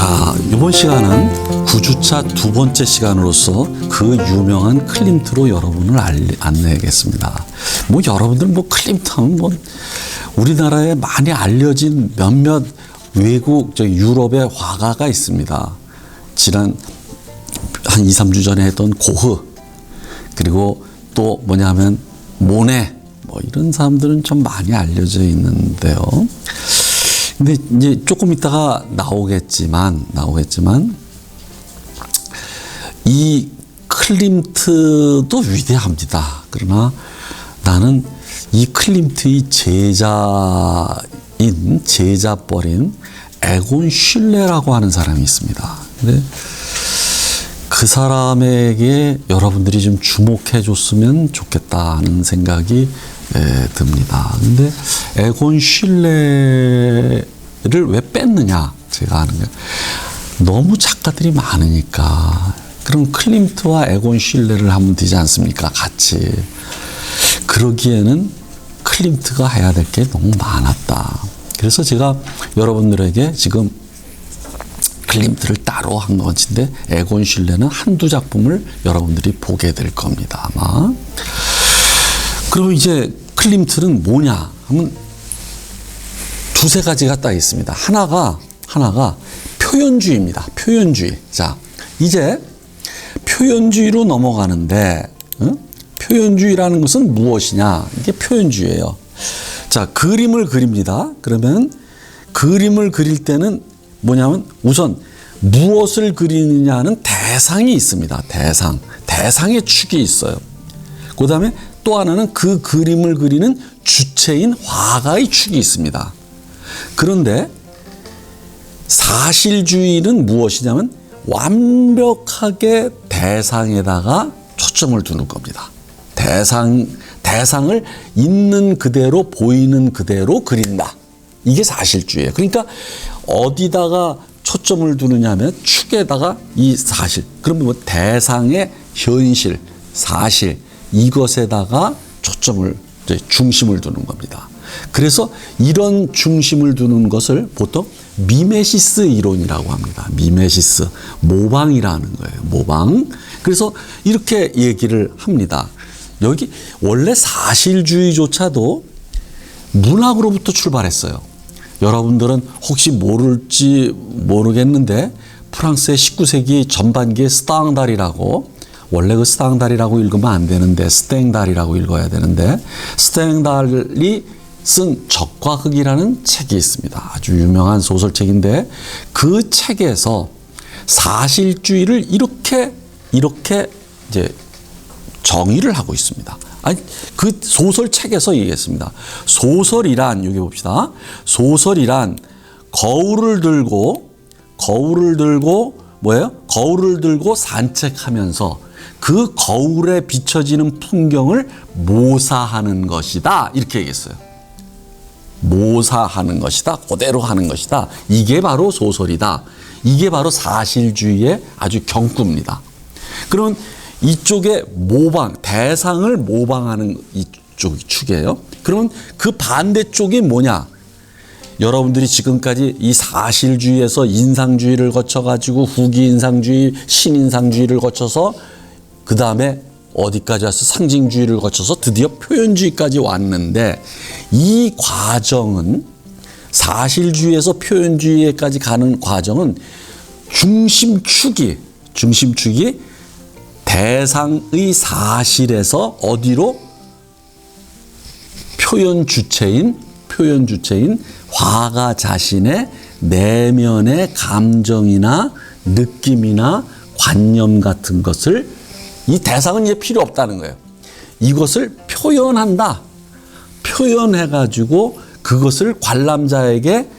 자, 이번 시간은 9주차 두 번째 시간으로서 그 유명한 클림트로 여러분을 안내하겠습니다. 여러분들 클림트 하면 우리나라에 많이 알려진 몇몇 외국 유럽의 화가가 있습니다. 지난 한 2, 3주 전에 했던 고흐, 그리고 또 하면 모네, 이런 사람들은 좀 많이 알려져 있는데요. 근데 이제 조금 있다가 나오겠지만 이 클림트도 위대합니다. 그러나 나는 이 클림트의 제자뻘인 에곤 슐레라고 하는 사람이 있습니다. 근데 그 사람에게 여러분들이 좀 주목해 줬으면 좋겠다는 생각이 듭니다. 근데 에곤 슐레를 왜 뺐느냐? 제가 하는 게 너무 작가들이 많으니까 그럼 클림트와 에곤 슐레를 하면 되지 않습니까? 같이. 그러기에는 클림트가 해야 될 게 너무 많았다. 그래서 제가 여러분들에게 지금 클림트를 따로 한 것인데 에곤 슐레는 한두 작품을 여러분들이 보게 될 겁니다. 아마. 그럼 이제 클림트는 뭐냐 하면 두세 가지가 딱 있습니다. 하나가 표현주의입니다. 표현주의. 자, 이제 표현주의로 넘어가는데 표현주의라는 것은 무엇이냐? 이게 표현주의예요. 자, 그림을 그립니다. 그러면 그림을 그릴 때는 뭐냐면 우선 무엇을 그리느냐는 대상이 있습니다. 대상의 축이 있어요. 그 다음에 또 하나는 그 그림을 그리는 주체인 화가의 축이 있습니다. 그런데 사실주의는 무엇이냐면 완벽하게 대상에다가 초점을 두는 겁니다. 대상을 있는 그대로 보이는 그대로 그린다. 이게 사실주의예요. 그러니까 어디다가 초점을 두느냐면 축에다가 이 사실. 그러면 대상의 현실, 사실 이것에다가 중심을 두는 겁니다. 그래서 이런 중심을 두는 것을 보통 미메시스 이론이라고 합니다. 미메시스, 모방이라는 거예요. 모방. 그래서 이렇게 얘기를 합니다. 여기 원래 사실주의조차도 문학으로부터 출발했어요. 여러분들은 혹시 모를지 모르겠는데 프랑스의 19세기 전반기에 스탕달이라고, 원래 그 스탕달이라고 읽으면 안 되는데 스탱달이라고 읽어야 되는데, 스탱달이 쓴 적과 흑이라는 책이 있습니다. 아주 유명한 소설책인데 그 책에서 사실주의를 이렇게 이제 정의를 하고 있습니다. 아니, 그 소설책에서 얘기했습니다. 소설이란, 여기 봅시다. 소설이란 거울을 들고 뭐예요? 거울을 들고 산책하면서 그 거울에 비춰지는 풍경을 모사하는 것이다. 이렇게 얘기했어요. 모사하는 것이다. 그대로 하는 것이다. 이게 바로 소설이다. 이게 바로 사실주의의 아주 경구입니다. 그럼 이쪽에 대상을 모방하는 이쪽 축이에요. 그러면 그 반대쪽이 뭐냐? 여러분들이 지금까지 이 사실주의에서 인상주의를 거쳐가지고 후기인상주의, 신인상주의를 거쳐서 그 다음에 어디까지 와서 상징주의를 거쳐서 드디어 표현주의까지 왔는데, 이 과정은 사실주의에서 표현주의까지 가는 과정은 중심축이 대상의 사실에서 어디로? 표현 주체인 화가 자신의 내면의 감정이나 느낌이나 관념 같은 것을, 이 대상은 이제 필요 없다는 거예요. 이것을 표현한다. 표현해가지고 그것을 관람자에게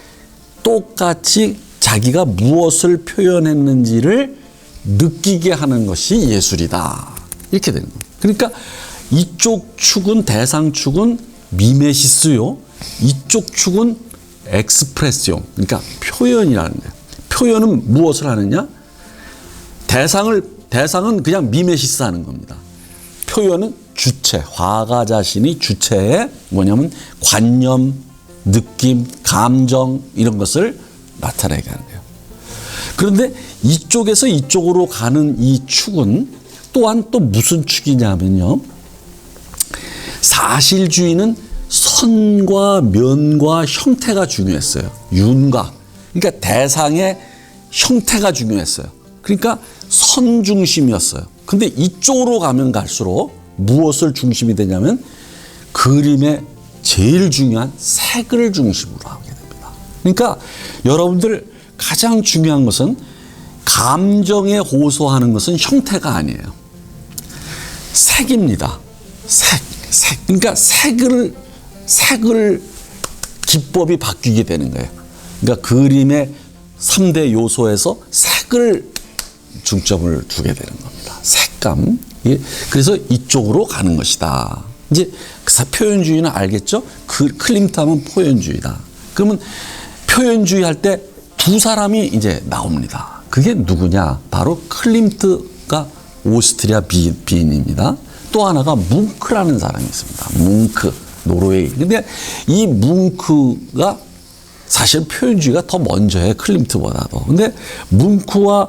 똑같이 자기가 무엇을 표현했는지를 느끼게 하는 것이 예술이다. 이렇게 되는 거예요. 그러니까 이쪽 축은, 대상 축은 미메시스요. 이쪽 축은 엑스프레시옹. 그러니까 표현이라는 거예요. 표현은 무엇을 하느냐? 대상은 그냥 미메시스 하는 겁니다. 표현은 주체, 화가 자신이 주체에 뭐냐면 관념, 느낌, 감정 이런 것을 나타내게 하는 거예요. 그런데 이쪽에서 이쪽으로 가는 이 축은 또한 또 무슨 축이냐면요. 사실주의는 선과 면과 형태가 중요했어요. 윤곽. 그러니까 대상의 형태가 중요했어요. 그러니까 선 중심이었어요. 근데 이쪽으로 가면 갈수록 무엇을 중심이 되냐면 그림의 제일 중요한 색을 중심으로 하게 됩니다. 그러니까 여러분들 가장 중요한 것은 감정에 호소하는 것은 형태가 아니에요. 색입니다. 색. 그러니까 색을 기법이 바뀌게 되는 거예요. 그러니까 그림의 3대 요소에서 색을 중점을 두게 되는 겁니다. 색감. 그래서 이쪽으로 가는 것이다. 이제 표현주의는 알겠죠? 클림트 하면 표현주의다. 그러면 표현주의 할 때 두 사람이 이제 나옵니다. 그게 누구냐? 바로 클림트가 오스트리아 비인입니다. 또 하나가 뭉크라는 사람이 있습니다. 뭉크, 노르웨이. 근데 이 뭉크가 사실 표현주의가 더 먼저 해, 클림트보다도. 근데 뭉크와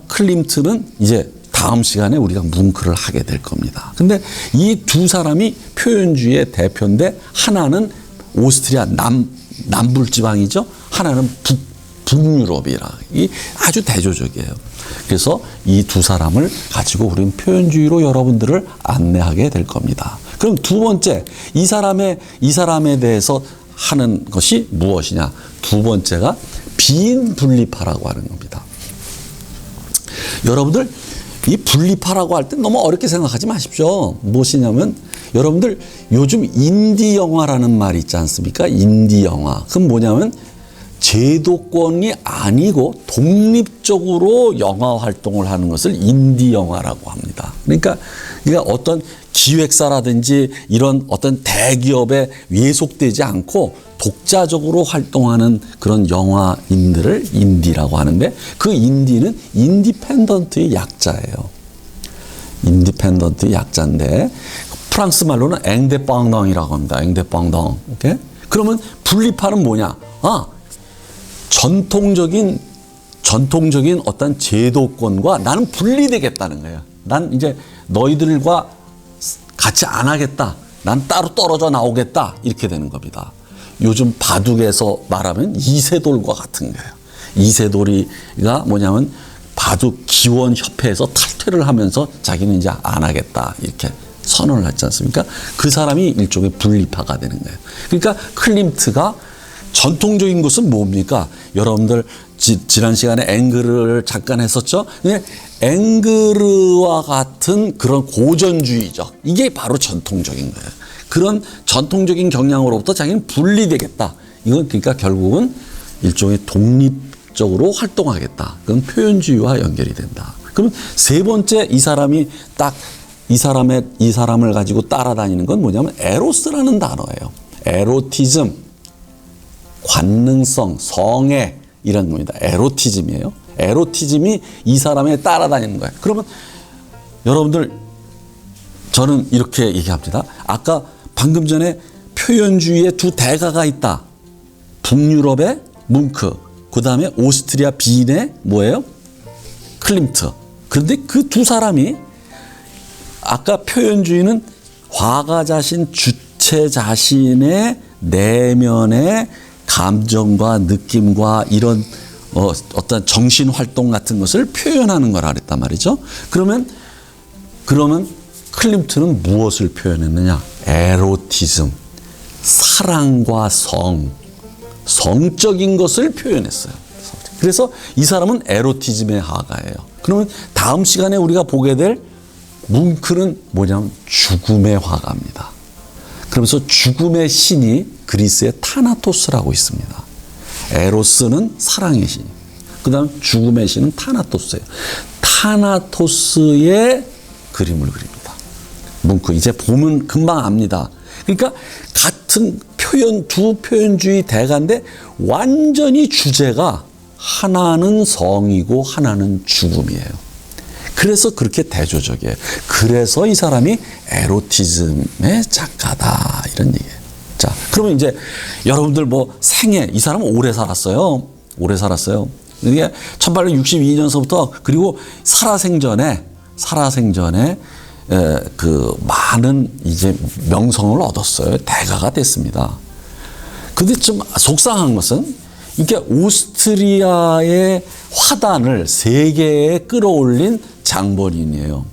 클림트는 이제 다음 시간에 우리가 뭉크를 하게 될 겁니다. 근데 이 두 사람이 표현주의의 대표인데 하나는 오스트리아 남불지방이죠. 하나는 북유럽이라. 이 아주 대조적이에요. 그래서 이 두 사람을 가지고 우리는 표현주의로 여러분들을 안내하게 될 겁니다. 그럼 두 번째, 이 사람에 대해서 하는 것이 무엇이냐? 두 번째가 비인 분리파라고 하는 겁니다. 여러분들 이 분리파라고 할 때 너무 어렵게 생각하지 마십시오. 무엇이냐면 여러분들 요즘 인디 영화라는 말이 있지 않습니까? 인디 영화. 그건 뭐냐면 제도권이 아니고 독립적으로 영화 활동을 하는 것을 인디 영화라고 합니다. 그러니까 어떤 기획사라든지 이런 어떤 대기업에 외속되지 않고 독자적으로 활동하는 그런 영화인들을 인디라고 하는데 그 인디는 인디펜던트의 약자예요. 인디펜던트의 약자인데 프랑스 말로는 앵데빵덩이라고 합니다. 앵데빵덩. 오케이? 그러면 분리파는 뭐냐? 전통적인 어떤 제도권과 나는 분리되겠다는 거예요. 난 이제 너희들과 같이 안 하겠다. 난 따로 떨어져 나오겠다. 이렇게 되는 겁니다. 요즘 바둑에서 말하면 이세돌과 같은 거예요. 이세돌이가 뭐냐면 바둑 기원협회에서 탈퇴를 하면서 자기는 이제 안 하겠다. 이렇게 선언을 했지 않습니까? 그 사람이 일종의 분리파가 되는 거예요. 그러니까 클림트가 전통적인 것은 뭡니까? 여러분들 지난 시간에 앵그르를 잠깐 했었죠? 앵그르와 같은 그런 고전주의적, 이게 바로 전통적인 거예요. 그런 전통적인 경향으로부터 자기는 분리되겠다. 이건 그러니까 결국은 일종의 독립적으로 활동하겠다. 그건 표현주의와 연결이 된다. 그럼 세 번째 이 사람을 가지고 따라다니는 건 뭐냐면 에로스라는 단어예요. 에로티즘, 관능성, 성애 이런 겁니다. 에로티즘이에요. 에로티즘이 이 사람에 따라다니는 거예요. 그러면 여러분들 저는 이렇게 얘기합니다. 아까 방금 전에 표현주의의 두 대가가 있다. 북유럽의 뭉크, 그 다음에 오스트리아 비인의 뭐예요? 클림트. 그런데 그 두 사람이 아까 표현주의는 화가 자신, 주체 자신의 내면의 감정과 느낌과 이런 어떤 정신 활동 같은 것을 표현하는 거라 그랬단 말이죠. 그러면 클림트는 무엇을 표현했느냐? 에로티즘, 사랑과 성적인 것을 표현했어요. 그래서 이 사람은 에로티즘의 화가예요. 그러면 다음 시간에 우리가 보게 될 뭉크는 뭐냐면 죽음의 화가입니다. 그러면서 죽음의 신이 그리스의 타나토스라고 있습니다. 에로스는 사랑의 신. 그 다음 죽음의 신은 타나토스예요. 타나토스의 그림을 그립니다. 뭉크. 이제 보면 금방 압니다. 그러니까 같은 두 표현주의 대가인데 완전히 주제가 하나는 성이고 하나는 죽음이에요. 그래서 그렇게 대조적이에요. 그래서 이 사람이 에로티즘의 작가다. 이런 얘기예요. 자, 그러면 이제 여러분들 이 사람은 오래 살았어요. 이게 1862년서부터 그리고 살아생전에 그 많은 이제 명성을 얻었어요. 대가가 됐습니다. 근데 좀 속상한 것은 이게 오스트리아의 화단을 세계에 끌어올린 장본인이에요.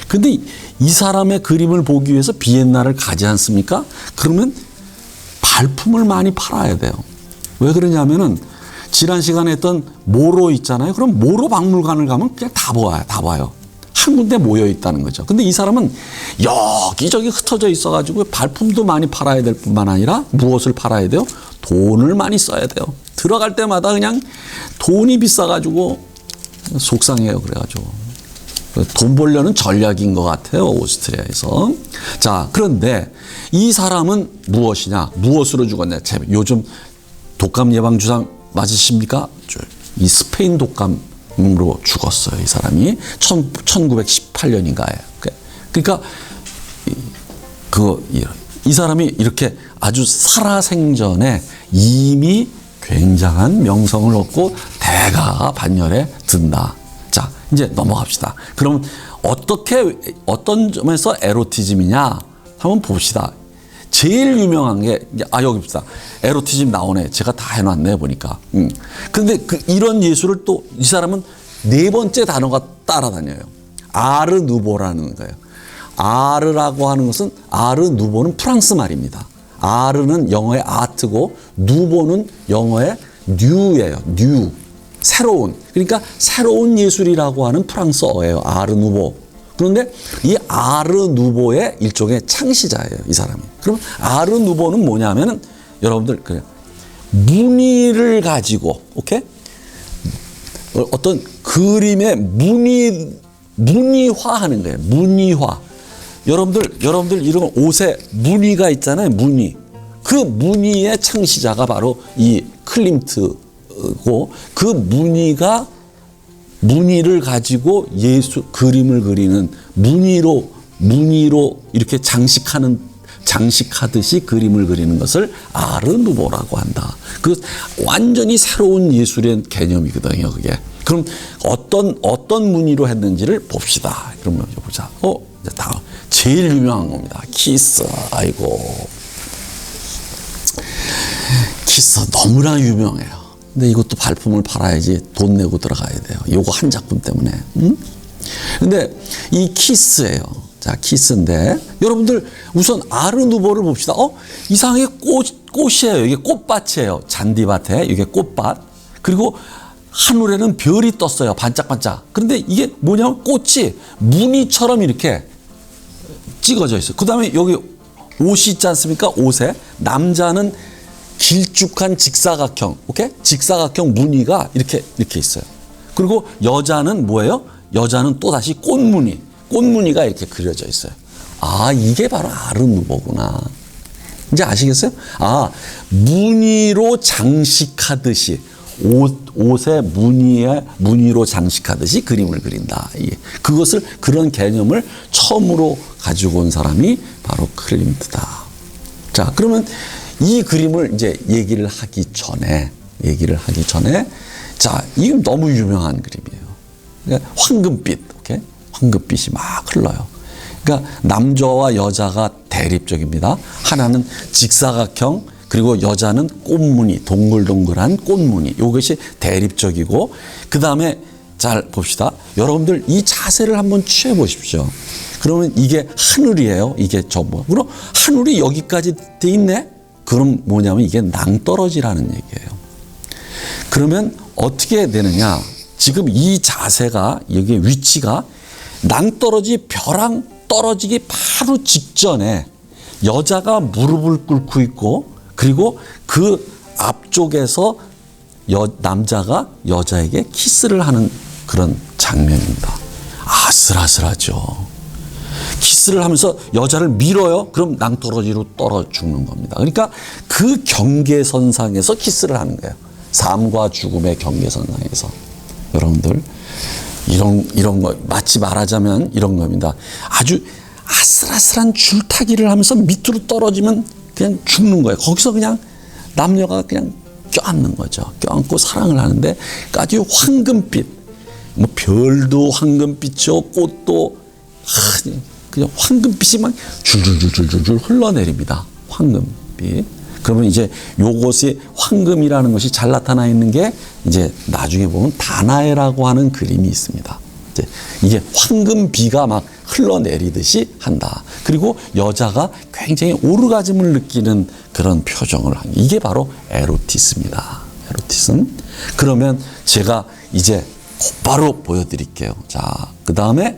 근데 이 사람의 그림을 보기 위해서 비엔나를 가지 않습니까? 그러면 발품을 많이 팔아야 돼요. 왜 그러냐면은 지난 시간에 했던 모로 있잖아요. 그럼 모로 박물관을 가면 그냥 다 봐요. 한 군데 모여 있다는 거죠. 근데 이 사람은 여기저기 흩어져 있어가지고 발품도 많이 팔아야 될 뿐만 아니라 무엇을 팔아야 돼요? 돈을 많이 써야 돼요. 들어갈 때마다 그냥 돈이 비싸가지고 속상해요. 그래가지고 돈 벌려는 전략인 것 같아요. 오스트리아에서. 자, 그런데 이 사람은 무엇이냐? 무엇으로 죽었냐? 요즘 독감 예방 주사 맞으십니까? 이 스페인 독감으로 죽었어요. 이 사람이 1918년인가에. 그러니까 이 사람이 이렇게 아주 살아생전에 이미 굉장한 명성을 얻고 대가가 반열에 든다. 자, 이제 넘어갑시다. 그럼 어떤 점에서 에로티즘이냐? 한번 봅시다. 제일 유명한 게, 여기 봅시다. 에로티즘 나오네. 제가 다 해놨네, 보니까. 근데 이런 예술을 또 이 사람은 네 번째 단어가 따라다녀요. 아르 누보라는 거예요. 아르라고 하는 것은, 아르 누보는 프랑스 말입니다. 아르는 영어의 아트고, 누보는 영어의 뉴예요. 뉴. 새로운. 그러니까 새로운 예술이라고 하는 프랑스어예요. 아르 누보. 그런데 이 아르 누보의 일종의 창시자예요. 이 사람이. 그럼 아르 누보는 뭐냐면은 여러분들 그냥 무늬를 가지고, 오케이? 어떤 그림의 무늬화하는 거예요. 무늬화. 여러분들 이런 옷에 무늬가 있잖아요. 무늬. 그 무늬의 창시자가 바로 이 클림트고, 그 무늬를 가지고 그림을 그리는 무늬로 이렇게 장식하듯이 그림을 그리는 것을 아르 누보라고 한다. 그 완전히 새로운 예술의 개념이거든요, 그게. 그럼 어떤 무늬로 했는지를 봅시다. 그러면 보자. 이제 다음. 제일 유명한 겁니다. 키스. 아이고. 키스 너무나 유명해요. 근데 이것도 발품을 팔아야지 돈 내고 들어가야 돼요. 요거 한 작품 때문에. 근데 이 키스예요. 자, 키스인데 여러분들 우선 아르 누보를 봅시다. 이상하게 꽃이에요. 이게 꽃밭이에요. 잔디밭에 이게 꽃밭. 그리고 하늘에는 별이 떴어요. 반짝반짝. 그런데 이게 뭐냐면 꽃이 무늬처럼 이렇게 찍어져 있어요. 그 다음에 여기 옷이 있지 않습니까? 옷에 남자는 길쭉한 직사각형, 오케이? 직사각형 무늬가 이렇게 있어요. 그리고 여자는 뭐예요? 여자는 또 다시 꽃무늬가 이렇게 그려져 있어요. 이게 바로 아르 누보구나. 이제 아시겠어요? 무늬로 장식하듯이 옷에 무늬로 장식하듯이 그림을 그린다. 그것을 그런 개념을 처음으로 가지고 온 사람이 바로 클림트다. 자, 그러면 이 그림을 이제 얘기를 하기 전에, 자, 이게 너무 유명한 그림이에요. 그러니까 황금빛, 오케이? 황금빛이 막 흘러요. 그러니까 남자와 여자가 대립적입니다. 하나는 직사각형, 그리고 여자는 꽃무늬, 동글동글한 꽃무늬. 이것이 대립적이고, 그 다음에 잘 봅시다. 여러분들 이 자세를 한번 취해 보십시오. 그러면 이게 하늘이에요. 이게 전부. 그럼 하늘이 여기까지 돼 있네? 그럼 뭐냐면 이게 낭떠러지라는 얘기예요. 그러면 어떻게 되느냐? 지금 이 자세가, 여기 위치가 낭떠러지 벼랑 떨어지기 바로 직전에 여자가 무릎을 꿇고 있고, 그리고 그 앞쪽에서 남자가 여자에게 키스를 하는 그런 장면입니다. 아슬아슬하죠. 키스를 하면서 여자를 밀어요. 그럼 낭떠러지로 떨어 죽는 겁니다. 그러니까 그 경계선상에서 키스를 하는 거예요. 삶과 죽음의 경계선상에서. 여러분들 이런 거 마치 말하자면 이런 겁니다. 아주 아슬아슬한 줄타기를 하면서 밑으로 떨어지면 그냥 죽는 거예요. 거기서 그냥 남녀가 그냥 껴안는 거죠. 껴안고 사랑을 하는데 아주 황금빛, 뭐 별도 황금빛이요, 꽃도 그냥 황금빛이 막 줄줄줄줄줄 흘러내립니다. 황금빛. 그러면 이제 요것이 황금이라는 것이 잘 나타나 있는 게 이제 나중에 보면 다나에라고 하는 그림이 있습니다. 이제 이게 황금비가 막 흘러내리듯이 한다. 그리고 여자가 굉장히 오르가즘을 느끼는 그런 표정을 하는 이게 바로 에로티스입니다. 에로티즘. 그러면 제가 이제 곧바로 보여드릴게요. 자, 그 다음에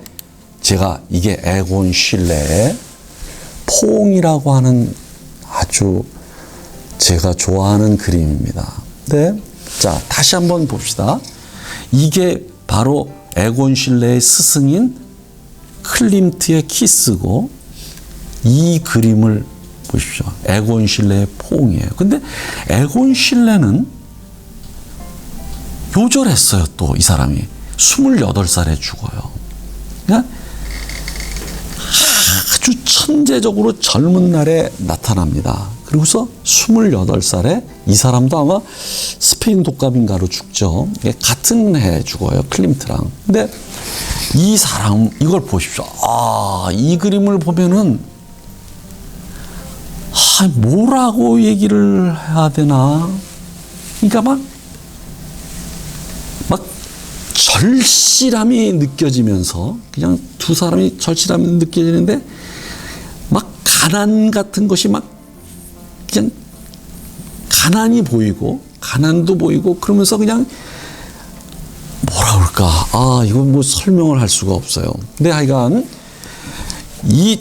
제가 이게 에곤 실레의 포옹이라고 하는 아주 제가 좋아하는 그림입니다. 네. 자, 다시 한번 봅시다. 이게 바로 에곤 실레의 스승인 클림트의 키스고, 이 그림을 보십시오. 에곤 실레의 포옹이에요. 근데 에곤 실레는 요절했어요. 또 이 사람이 28살에 죽어요. 그러니까 아주 천재적으로 젊은 날에 나타납니다. 그리고서 28살에 이 사람도 아마 스페인 독감인가로 죽죠. 같은 해에 죽어요. 클림트랑. 근데 이 사람, 이걸 보십시오. 아, 이 그림을 보면은, 뭐라고 얘기를 해야 되나. 그러니까 막 절실함이 느껴지면서, 그냥 두 사람이 절실함이 느껴지는데, 막 가난 같은 것이 막 그냥 가난이 보이고, 가난도 보이고, 그러면서 그냥 뭐라 그럴까. 이건 뭐 설명을 할 수가 없어요. 근데 하여간 이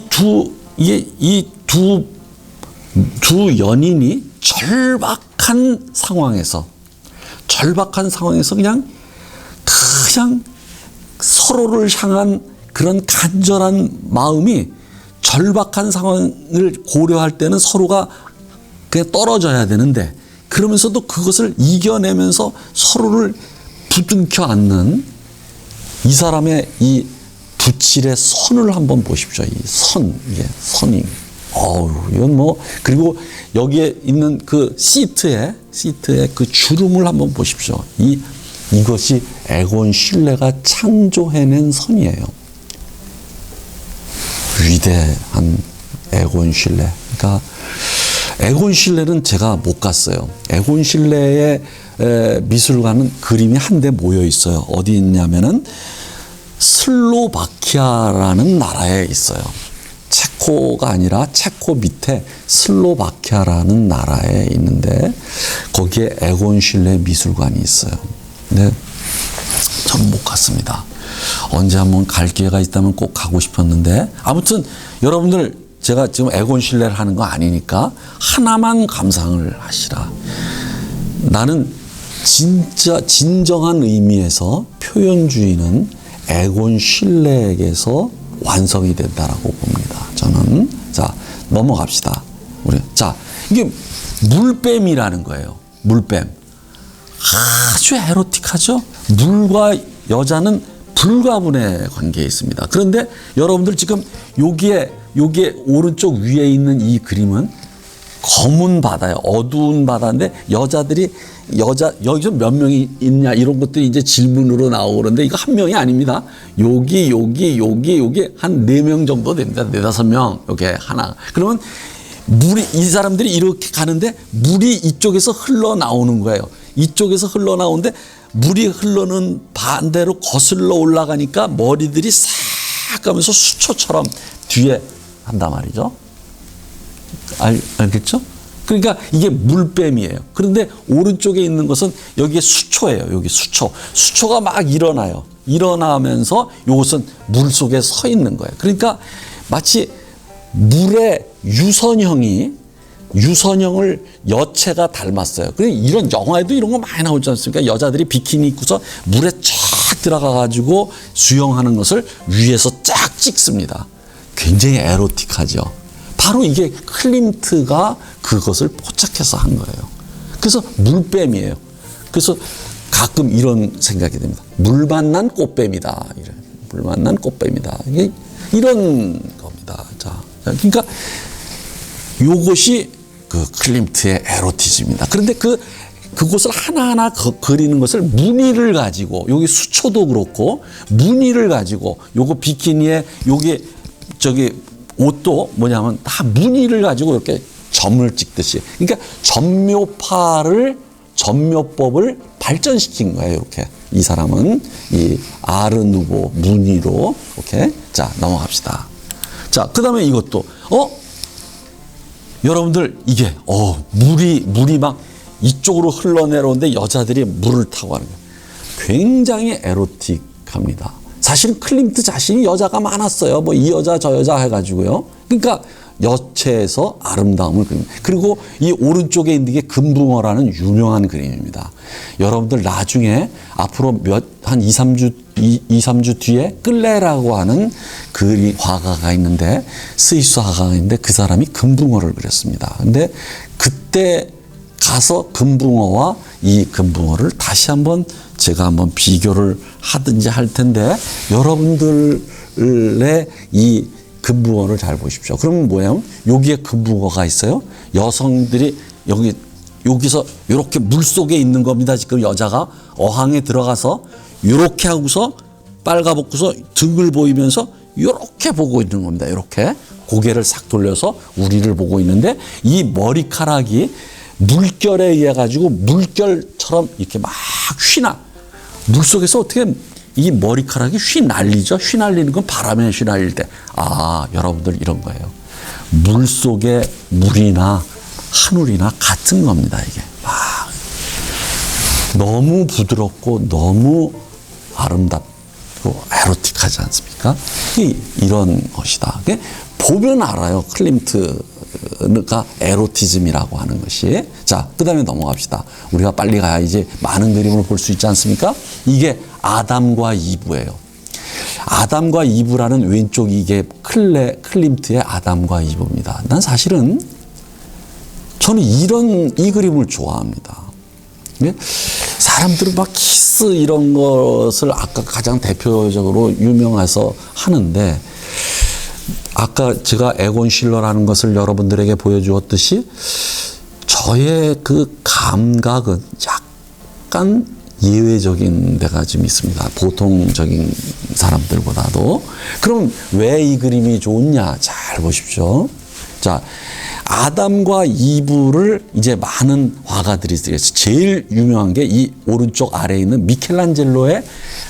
두 연인이 절박한 상황에서 그냥 서로를 향한 그런 간절한 마음이 절박한 상황을 고려할 때는 서로가 그냥 떨어져야 되는데, 그러면서도 그것을 이겨내면서 서로를 부둥켜 안는 이 사람의 이 붓질의 선을 한번 보십시오. 이 선, 이게 선이. 이건 뭐, 그리고 여기에 있는 그 시트에 그 주름을 한번 보십시오. 이것이 에곤 실레가 창조해낸 선이에요. 위대한 에곤 실레. 그러니까 에곤 실레는 제가 못 갔어요. 에곤 실레의 미술관은 그림이 한데 모여 있어요. 어디 있냐면은 슬로바키아라는 나라에 있어요. 체코가 아니라 체코 밑에 슬로바키아라는 나라에 있는데, 거기에 에곤 실레 미술관이 있어요. 근데 저는 못 갔습니다. 언제 한번 갈 기회가 있다면 꼭 가고 싶었는데, 아무튼 여러분들, 제가 지금 에곤 실레를 하는 거 아니니까 하나만 감상을 하시라. 나는 진짜 진정한 의미에서 표현주의는 에곤 실레에게서 완성이 된다라고 봅니다. 저는. 자, 넘어갑시다. 자, 이게 물뱀이라는 거예요. 물뱀. 아주 에로틱하죠? 물과 여자는 불가분의 관계에 있습니다. 그런데 여러분들 지금 여기에 오른쪽 위에 있는 이 그림은 검은 바다예요. 어두운 바다인데 여기서 몇 명이 있냐, 이런 것들이 이제 질문으로 나오고 그러는데, 이거 한 명이 아닙니다. 여기 한 4명 정도 됩니다. 4-5명. 여기 하나. 그러면 이 사람들이 이렇게 가는데 물이 이쪽에서 흘러나오는 거예요. 이쪽에서 흘러나오는데 물이 흘러는 반대로 거슬러 올라가니까 머리들이 싹 가면서 수초처럼 뒤에 한단 말이죠. 알겠죠? 그러니까 이게 물뱀이에요. 그런데 오른쪽에 있는 것은 여기에 수초예요. 여기 수초. 수초가 막 일어나요. 일어나면서 이것은 물 속에 서 있는 거예요. 그러니까 마치 물의 유선형을 여체가 닮았어요. 이런 영화에도 이런 거 많이 나오지 않습니까? 여자들이 비키니 입고서 물에 쫙 들어가가지고 수영하는 것을 위에서 쫙 찍습니다. 굉장히 에로틱하죠. 바로 이게 클림트가 그것을 포착해서 한 거예요. 그래서 물뱀이에요. 그래서 가끔 이런 생각이 듭니다. 물 만난 꽃뱀이다. 물 만난 꽃뱀이다. 이게 이런 겁니다. 자, 그러니까 요것이 그 클림트의 에로티즘입니다. 그런데 그 그곳을 하나하나 그리는 것을 무늬를 가지고, 여기 수초도 그렇고 무늬를 가지고, 요거 비키니에 요게 저기 옷도 뭐냐면 다 무늬를 가지고 이렇게 점을 찍듯이, 그러니까 전묘법을 발전시킨 거예요. 이렇게 이 사람은 이 아르누보 무늬로. 오케이, 자 넘어갑시다. 자, 그다음에 이것도 여러분들 이게 물이 막 이쪽으로 흘러내려오는데 여자들이 물을 타고 하는 거예요. 굉장히 에로틱합니다. 사실은 클림트 자신이 여자가 많았어요. 뭐 이 여자 저 여자 해가지고요. 그러니까 여체에서 아름다움을 그립니다. 그리고 이 오른쪽에 있는 게 금붕어라는 유명한 그림입니다. 여러분들 나중에 앞으로 한 2, 3주 뒤에 끌레라고 하는 화가가 있는데, 스위스 화가가 있는데 그 사람이 금붕어를 그렸습니다. 근데 그때 가서 금붕어와 이 금붕어를 다시 한번 제가 한번 비교를 하든지 할 텐데, 여러분들의 이 금붕어를 잘 보십시오. 그러면 뭐예요? 여기에 금붕어가 있어요. 여성들이 여기서 이렇게 물속에 있는 겁니다. 지금 여자가 어항에 들어가서 이렇게 하고서 빨가벗고서 등을 보이면서 이렇게 보고 있는 겁니다. 이렇게 고개를 싹 돌려서 우리를 보고 있는데, 이 머리카락이 물결에 의해 가지고 물결처럼 이렇게 막 물속에서 어떻게 이 머리카락이 휘날리죠? 휘날리는 건 바람에 휘날릴 때. 여러분들 이런 거예요. 물속의 물이나 하늘이나 같은 겁니다. 이게 막 너무 부드럽고 너무 아름답고 에로틱하지 않습니까? 이런 것이다. 보면 알아요. 클림트가 에로티즘이라고 하는 것이. 자, 그 다음에 넘어갑시다. 우리가 빨리 가야 이제 많은 그림을 볼 수 있지 않습니까? 이게 아담과 이브예요. 아담과 이브라는 왼쪽 이게 클림트의 아담과 이브입니다. 난 사실은 저는 이 그림을 좋아합니다. 사람들은 막 키스 이런 것을 아까 가장 대표적으로 유명해서 하는데, 아까 제가 에곤 실러라는 것을 여러분들에게 보여주었듯이 저의 그 감각은 약간 예외적인 데가 좀 있습니다. 보통적인 사람들보다도. 그럼 왜 이 그림이 좋냐? 잘 보십시오. 자, 아담과 이브를 이제 많은 화가들이 쓰겠어요. 제일 유명한 게 이 오른쪽 아래에 있는 미켈란젤로의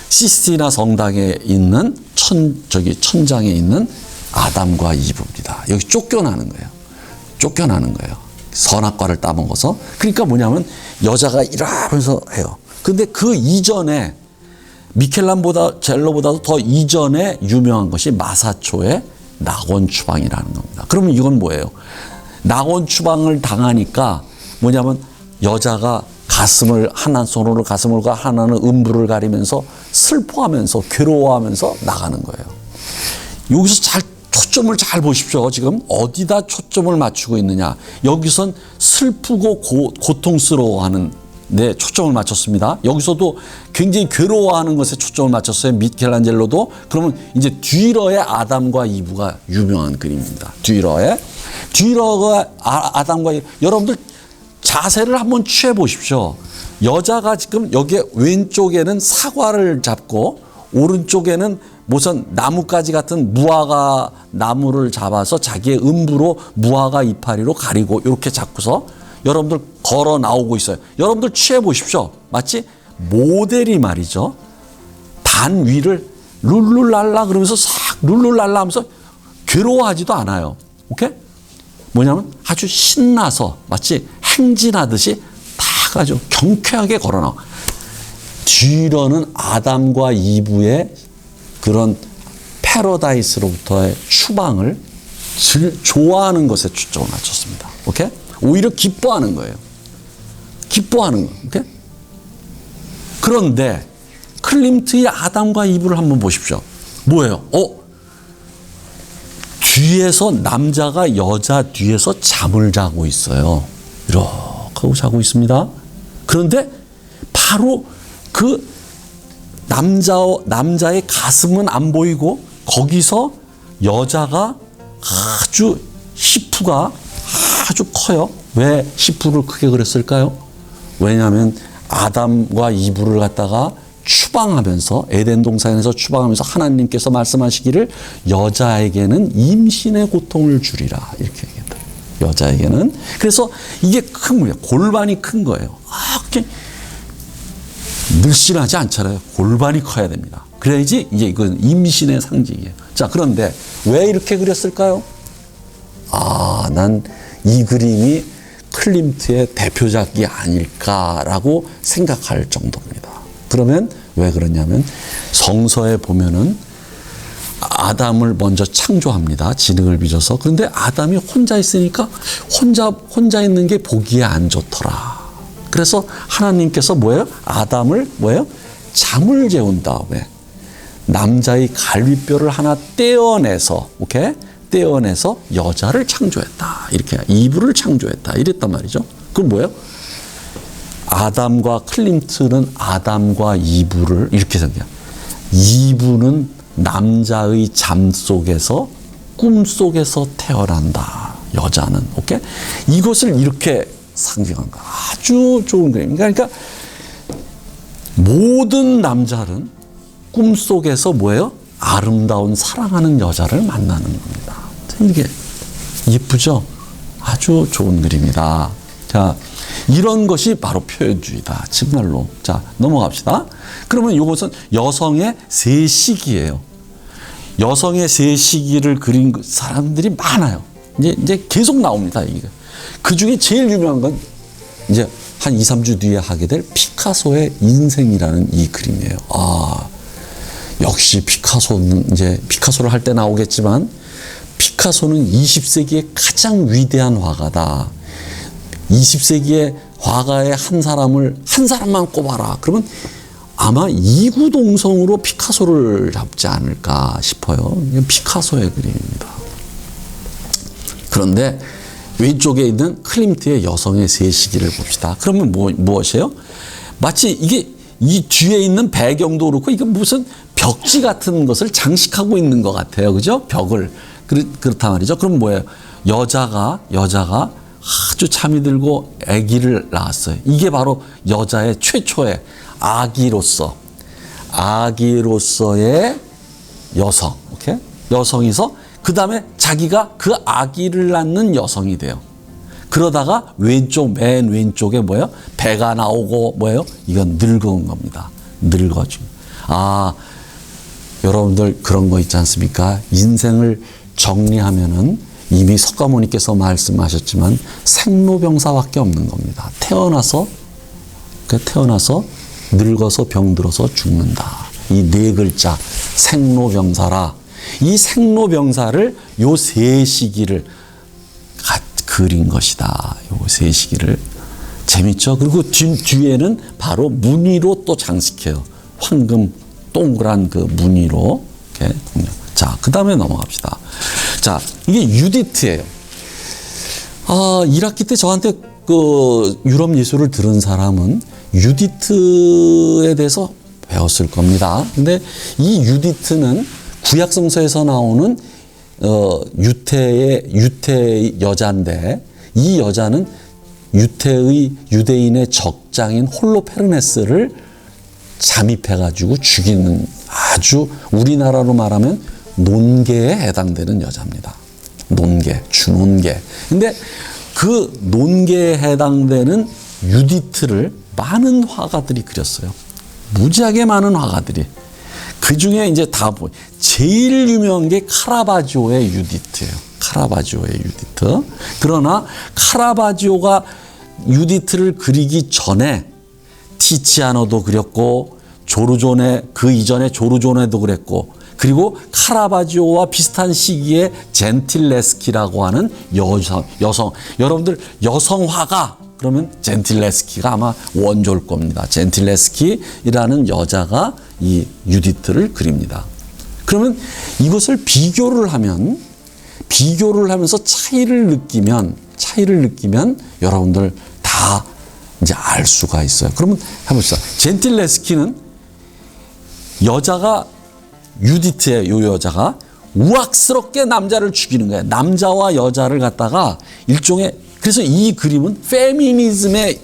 시스티나 성당에 있는 천장에 있는 아담과 이브입니다. 여기 쫓겨나는 거예요. 선악과를 따먹어서. 그러니까 뭐냐면 여자가 이러면서 해요. 근데 그 이전에 미켈란젤로보다도 더 이전에 유명한 것이 마사초의 낙원 추방이라는 겁니다. 그러면 이건 뭐예요? 낙원 추방을 당하니까 뭐냐면 여자가 하나 손으로 가슴을 가, 하나는 음부를 가리면서 슬퍼하면서 괴로워하면서 나가는 거예요. 여기서 초점을 잘 보십시오. 지금 어디다 초점을 맞추고 있느냐. 여기선 슬프고 고통스러워하는 데 초점을 맞췄습니다. 여기서도 굉장히 괴로워하는 것에 초점을 맞췄어요. 미켈란젤로도. 그러면 이제 뒤러의 아담과 이브가 유명한 그림입니다. 뒤러가 아담과 이브. 여러분들 자세를 한번 취해 보십시오. 여자가 지금 여기 왼쪽에는 사과를 잡고 오른쪽에는 무슨 나뭇가지 같은 무화과 나무를 잡아서 자기의 음부로 무화과 이파리로 가리고 이렇게 잡고서 여러분들 걸어 나오고 있어요. 여러분들 취해 보십시오. 마치 모델이 말이죠. 단 위를 룰룰랄라 그러면서 싹 룰룰랄라 하면서 괴로워하지도 않아요. 오케이? 뭐냐면 아주 신나서 마치 행진하듯이 다 아주 경쾌하게 걸어 나와. 뒤로는 아담과 이브의 그런 패러다이스로부터의 추방을 좋아하는 것에 초점을 맞췄습니다. 오케이? 오히려 기뻐하는 거예요. 오케이? 그런데 클림트의 아담과 이브를 한번 보십시오. 뭐예요? 뒤에서 남자가 여자 뒤에서 잠을 자고 있어요. 이렇게 하고 자고 있습니다. 그런데 바로 그 남자의 가슴은 안 보이고 거기서 여자가 히프가 아주 커요. 왜 히프를 크게 그렸을까요? 왜냐하면 아담과 이브를 갖다가 추방하면서 에덴 동산에서 추방하면서 하나님께서 말씀하시기를 여자에게는 임신의 고통을 주리라 이렇게 얘기했다. 여자에게는. 그래서 이게 큰 거예요. 골반이 큰 거예요. 그렇게 늘씬하지 않잖아요. 골반이 커야 됩니다. 그래야지 이제 이건 임신의 상징이에요. 자, 그런데 왜 이렇게 그렸을까요? 난 이 그림이 클림트의 대표작이 아닐까라고 생각할 정도입니다. 그러면 왜 그러냐면 성서에 보면은 아담을 먼저 창조합니다. 진흙을 빚어서. 그런데 아담이 혼자 있으니까 혼자 있는 게 보기에 안 좋더라. 그래서 하나님께서 뭐예요? 아담을 뭐예요? 잠을 재운 다음에 남자의 갈비뼈를 하나 떼어내서, 오케이? 떼어내서 여자를 창조했다. 이렇게 이브를 창조했다. 이랬단 말이죠. 그럼 뭐예요? 아담과 클림트는 아담과 이브를 이렇게 생각해요. 이브는 남자의 잠 속에서 꿈 속에서 태어난다. 여자는. 오케이? 이것을 이렇게 상징한 거. 아주 좋은 그림입니다. 그러니까 모든 남자는 꿈 속에서 뭐예요? 아름다운 사랑하는 여자를 만나는 겁니다. 이게 예쁘죠? 아주 좋은 그림이다. 자, 이런 것이 바로 표현주의다. 정말로. 자, 넘어갑시다. 그러면 이것은 여성의 세 시기예요. 여성의 세 시기를 그린 사람들이 많아요. 이제 계속 나옵니다. 이게. 그 중에 제일 유명한 건 이제 한 2, 3주 뒤에 하게 될 피카소의 인생이라는 이 그림이에요. 역시 피카소는 이제 피카소를 할 때 나오겠지만 피카소는 20세기의 가장 위대한 화가다. 20세기의 화가의 한 사람만 꼽아라. 그러면 아마 이구동성으로 피카소를 잡지 않을까 싶어요. 피카소의 그림입니다. 그런데 왼쪽에 있는 클림트의 여성의 세 시기를 봅시다. 그러면 무엇이에요? 마치 이게 이 뒤에 있는 배경도 그렇고 이게 무슨 벽지 같은 것을 장식하고 있는 것 같아요. 그죠? 벽을. 그렇단 말이죠. 그럼 뭐예요? 여자가 아주 잠이 들고 아기를 낳았어요. 이게 바로 여자의 최초의 아기로서의 여성. 오케이? 여성이서 그 다음에 자기가 그 아기를 낳는 여성이 돼요. 그러다가 맨 왼쪽에 뭐예요? 배가 나오고 뭐예요? 이건 늙은 겁니다. 늙어지고. 여러분들 그런 거 있지 않습니까? 인생을 정리하면은 이미 석가모니께서 말씀하셨지만 생로병사밖에 없는 겁니다. 태어나서 늙어서 병들어서 죽는다. 이 네 글자 생로병사라. 이 생로병사를 요 세 시기를 그린 것이다. 요 세 시기를. 재밌죠? 그리고 뒤에는 바로 무늬로 또 장식해요. 황금 동그란 그 무늬로. 이렇게. 자, 그 다음에 넘어갑시다. 자, 이게 유디트예요. 1학기 때 저한테 그 유럽 예술을 들은 사람은 유디트에 대해서 배웠을 겁니다. 근데 이 유디트는 구약성서에서 나오는 유태의 여자인데 이 여자는 유대인의 적장인 홀로페르네스를 잠입해가지고 죽이는 아주 우리나라로 말하면 논계에 해당되는 여자입니다. 준논계. 근데 그 논계에 해당되는 유디트를 많은 화가들이 그렸어요. 무지하게 많은 화가들이. 그 중에 이제 제일 유명한 게 카라바지오의 유디트예요. 카라바지오의 유디트. 그러나 카라바지오가 유디트를 그리기 전에 티치아노도 그렸고 그 이전에 조르조네도 그랬고 그리고 카라바지오와 비슷한 시기에 젠틸레스키라고 하는 여성 여러분들 여성 화가 그러면 젠틸레스키가 아마 원조일 겁니다. 젠틸레스키라는 여자가 이 유디트를 그립니다. 그러면 이것을 비교를 하면서 차이를 느끼면 여러분들 다 이제 알 수가 있어요. 그러면 해봅시다. 젠틸레스키는 유디트의 요 여자가 우악스럽게 남자를 죽이는 거예요. 남자와 여자를 갖다가 일종의 그래서 이 그림은 페미니즘의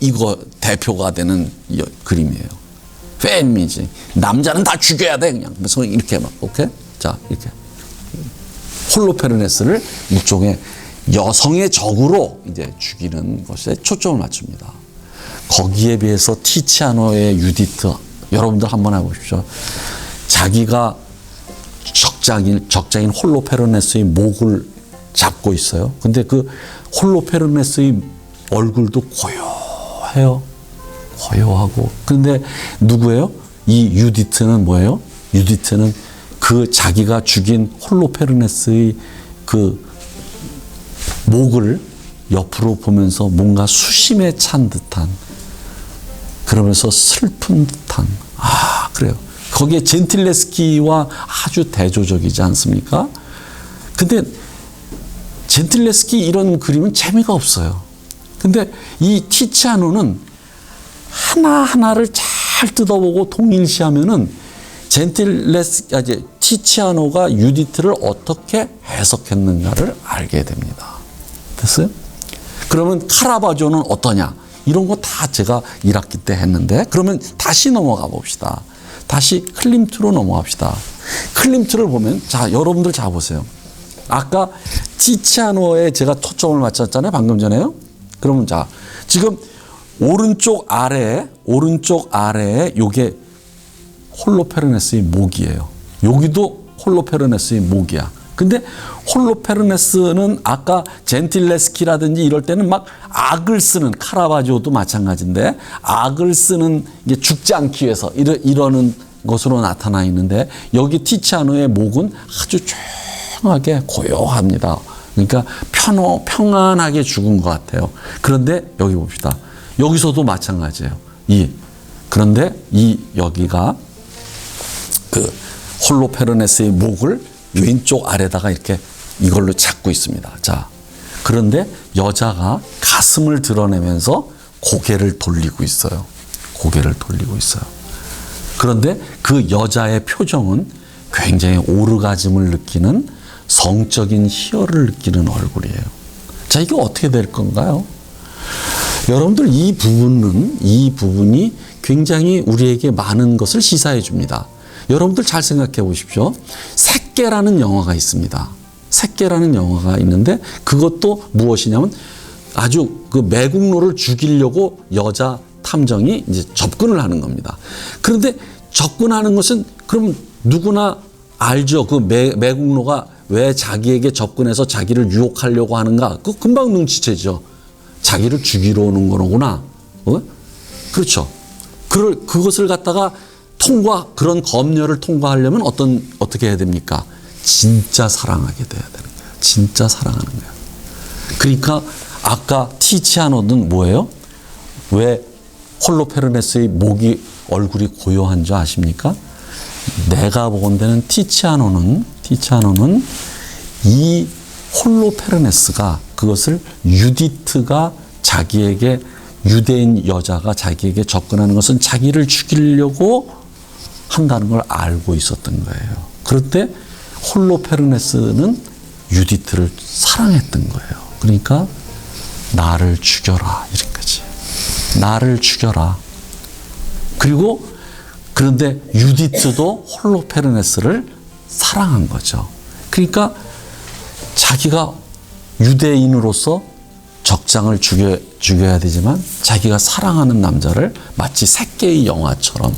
대표가 되는 그림이에요. 페미니즘. 남자는 다 죽여야 돼 그냥. 그래서 이렇게 막 오케이? 자 이렇게 홀로페르네스를 일종의 여성의 적으로 이제 죽이는 것에 초점을 맞춥니다. 거기에 비해서 티치아노의 유디트 여러분들 한번 해보십시오. 자기가 적장인 홀로페르네스의 목을 잡고 있어요. 근데 그 홀로페르네스의 얼굴도 고요해요. 고요하고. 근데 누구예요? 이 유디트는 뭐예요? 유디트는 그 자기가 죽인 홀로페르네스의 그 목을 옆으로 보면서 뭔가 수심에 찬 듯한, 그러면서 슬픈 듯한, 그래요. 거기에 젠틸레스키와 아주 대조적이지 않습니까? 근데 젠틸레스키 이런 그림은 재미가 없어요. 근데 이 티치아노는 하나하나를 잘 뜯어보고 동일시하면은 티치아노가 유디트를 어떻게 해석했는가를 알게 됩니다. 됐어요? 그러면 카라바조는 어떠냐? 이런 거 다 제가 1학기 때 했는데, 그러면 다시 넘어가 봅시다. 다시 클림트로 넘어갑시다. 클림트를 보면, 자, 여러분들 잘 보세요. 아까 티치아노에 제가 초점을 맞췄잖아요. 방금 전에요. 그러면 자, 지금 오른쪽 아래에 요게 홀로페르네스의 목이에요. 여기도 홀로페르네스의 목이야. 근데 홀로페르네스는 아까 젠틸레스키라든지 이럴 때는 막 악을 쓰는, 카라바조도 마찬가지인데 악을 쓰는, 이게 죽지 않기 위해서 이러는 것으로 나타나 있는데, 여기 티치아노의 목은 아주 조용하게 고요합니다. 그러니까 평안하게 죽은 것 같아요. 그런데 여기 봅시다. 여기서도 마찬가지예요. 그런데 여기가 그 홀로페르네스의 목을 왼쪽 아래다가 이렇게 이걸로 잡고 있습니다. 자, 그런데 여자가 가슴을 드러내면서 고개를 돌리고 있어요. 고개를 돌리고 있어요. 그런데 그 여자의 표정은 굉장히 오르가즘을 느끼는, 성적인 희열을 느끼는 얼굴이에요. 자, 이게 어떻게 될 건가요? 여러분들 이 부분이 굉장히 우리에게 많은 것을 시사해 줍니다. 여러분들 잘 생각해 보십시오. 새끼라는 영화가 있습니다. 새끼라는 영화가 있는데, 그것도 무엇이냐면 아주 그 매국노를 죽이려고 여자 탐정이 이제 접근을 하는 겁니다. 그런데 접근하는 것은 그럼 누구나 알죠. 그 매국노가 왜 자기에게 접근해서 자기를 유혹하려고 하는가? 그거 금방 눈치채죠. 자기를 죽이러 오는 거구나. 그렇죠. 그것을 갖다가 그런 검열을 통과하려면 어떻게 해야 됩니까? 진짜 사랑하게 돼야 되는 거예요. 진짜 사랑하는 거예요. 그러니까 아까 티치아노는 뭐예요? 왜 홀로페르네스의 얼굴이 고요한 줄 아십니까? 내가 본 데는 티치아노는 이 홀로페르네스가, 그것을 유디트가 자기에게, 유대인 여자가 자기에게 접근하는 것은 자기를 죽이려고 한다는 걸 알고 있었던 거예요. 그런데 홀로페르네스는 유디트를 사랑했던 거예요. 그러니까 나를 죽여라, 이런 거지. 나를 죽여라. 그런데 유디트도 홀로페르네스를 사랑한 거죠. 그러니까 자기가 유대인으로서 적장을 죽여야 되지만 자기가 사랑하는 남자를 마치 새끼의 영화처럼,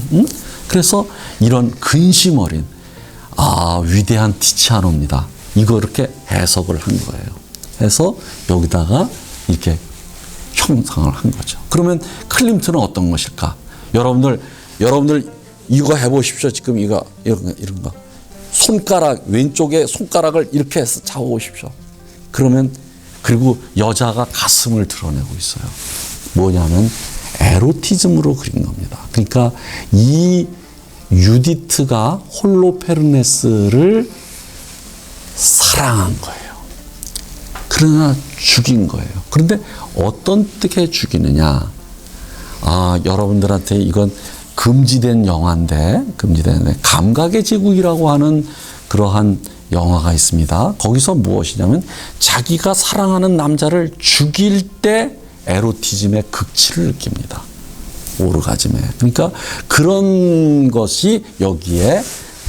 그래서 이런 근심 어린 위대한 티치아노입니다. 이거 이렇게 해석을 한 거예요. 해서 여기다가 이렇게 형상을 한 거죠. 그러면 클림트는 어떤 것일까? 여러분들 이거 해보십시오. 지금 이런 거. 왼쪽에 손가락을 이렇게 해서 잡아보십시오. 그리고 여자가 가슴을 드러내고 있어요. 뭐냐면 에로티즘으로 그린 겁니다. 그러니까 이 유디트가 홀로페르네스를 사랑한 거예요. 그러나 죽인 거예요. 그런데 어떻게 죽이느냐? 여러분들한테 이건 금지된 영화인데, 감각의 제국이라고 하는 그러한 영화가 있습니다. 거기서 무엇이냐면 자기가 사랑하는 남자를 죽일 때 에로티즘의 극치를 느낍니다. 오르가즘에. 그러니까 그런 것이 여기에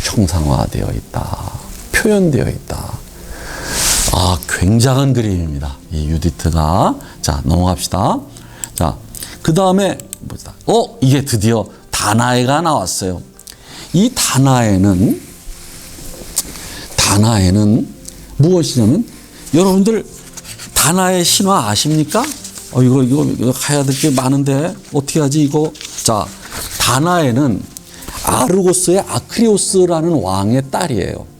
형상화되어 있다. 표현되어 있다. 아, 굉장한 그림입니다. 이 유디트가. 자, 넘어갑시다. 자, 그 다음에, 이게 드디어 다나에가 나왔어요. 이 다나에는 무엇이냐면, 여러분들 다나의 신화 아십니까? 이거 가야 될 게 많은데, 어떻게 하지, 이거? 자, 다나에는 아르고스의 아크리오스라는 왕의 딸이에요.